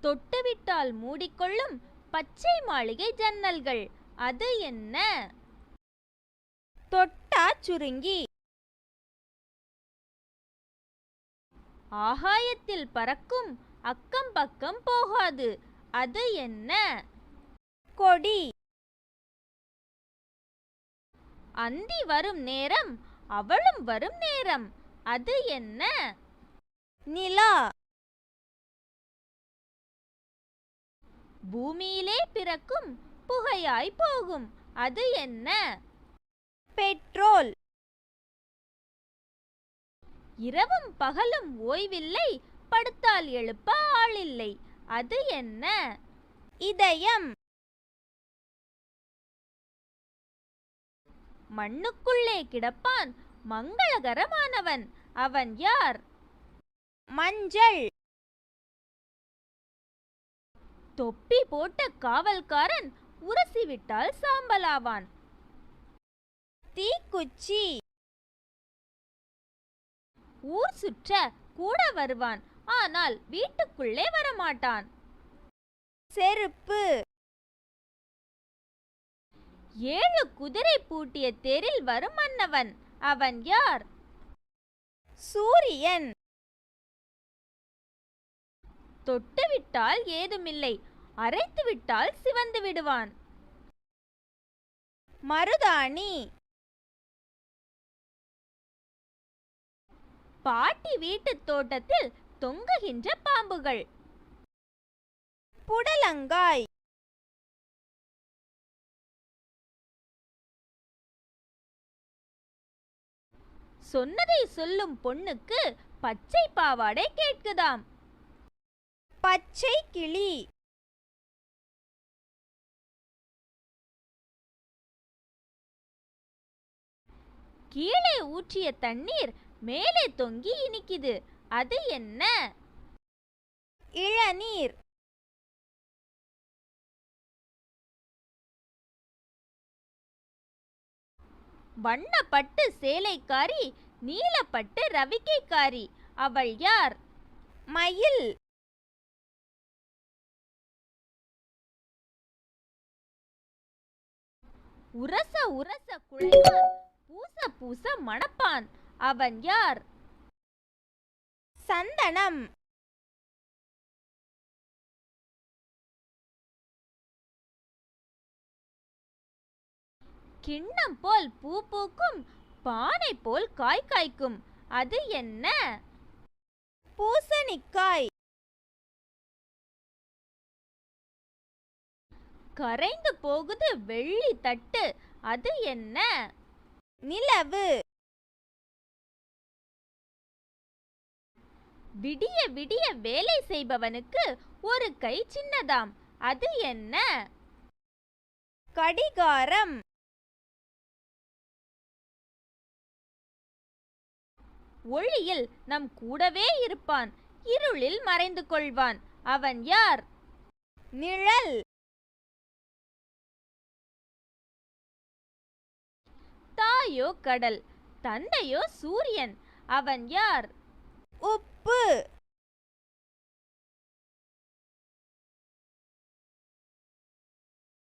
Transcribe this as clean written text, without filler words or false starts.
தொட்டுவிட்டால் மூடிக்கொள்ளும் பச்சை மாளிகை ஜன்னல்கள். அது என்ன? தொட்டா சுருங்கி. ஆகாயத்தில் பறக்கும், அக்கம் பக்கம் போகாது. அது என்ன? கொடி. அந்தி வரும் நேரம், அவளும் வரும் நேரம். அது என்ன? நிலா. பூமியிலே பிறக்கும், புகையாய் போகும். அது என்ன? பெட்ரோல். இரவும் பகலும் ஓய்வில்லை, படுத்தால் எழுப்ப ஆளில்லை. அது என்ன? இதயம். மண்ணுக்குள்ளே கிடப்பான், மங்களகரமானவன். அவன் யார்? மஞ்சள். தொப்பி போட்ட காவல்காரன் உரசிவிட்டால் சாம்பலாவான். தீக்குச்சி. ஊர் சுற்ற கூட வருவான், ஆனால் வீட்டுக்குள்ளே வரமாட்டான். செருப்பு. 7 குதிரை பூட்டிய தேரில் வரும் மன்னவன். அவன் யார்? சூரியன். தொட்டுவிட்டால் ஏதுமில்லை, அரைத்துவிட்டால் சிவந்து விடுவான். மருதாணி. பாட்டி வீட்டு தோட்டத்தில் தொங்குகின்ற பாம்புகள். புடலங்காய். சொன்னதை சொல்லும் பொண்ணுக்கு பச்சை பாவாடை கேட்குதாம். பச்சை கிளி. கீழே ஊற்றிய தண்ணீர் மேலே தொங்கி இனிக்குது. அது என்ன? இளநீர். வண்ணப்பட்டு சேலைக்காரி, நீலப்பட்டு ரவிக்கைக்காரி. அவள் யார்? மயில். உரச உரச குழைவான், பூச பூச மணப்பான். அவன் யார்? சந்தனம். கிண்ணம் போல் பூ பூக்கும், பானை போல் காய் காய்க்கும். அது என்ன? பூசணிக்காய். கரைந்து போகுது வெள்ளி தட்டு. அது என்ன? நிலவு. விடிய விடிய வேலை செய்பவனுக்கு ஒரு கை சின்னதாம். அது என்ன? கடிகாரம். ஒளியில் நம் கூடவே இருப்பான், இருளில் மறைந்து கொள்வான். அவன் யார்? நிழல். தாயோ கடல், தந்தையோ சூரியன். அவன் யார்? உப்பு.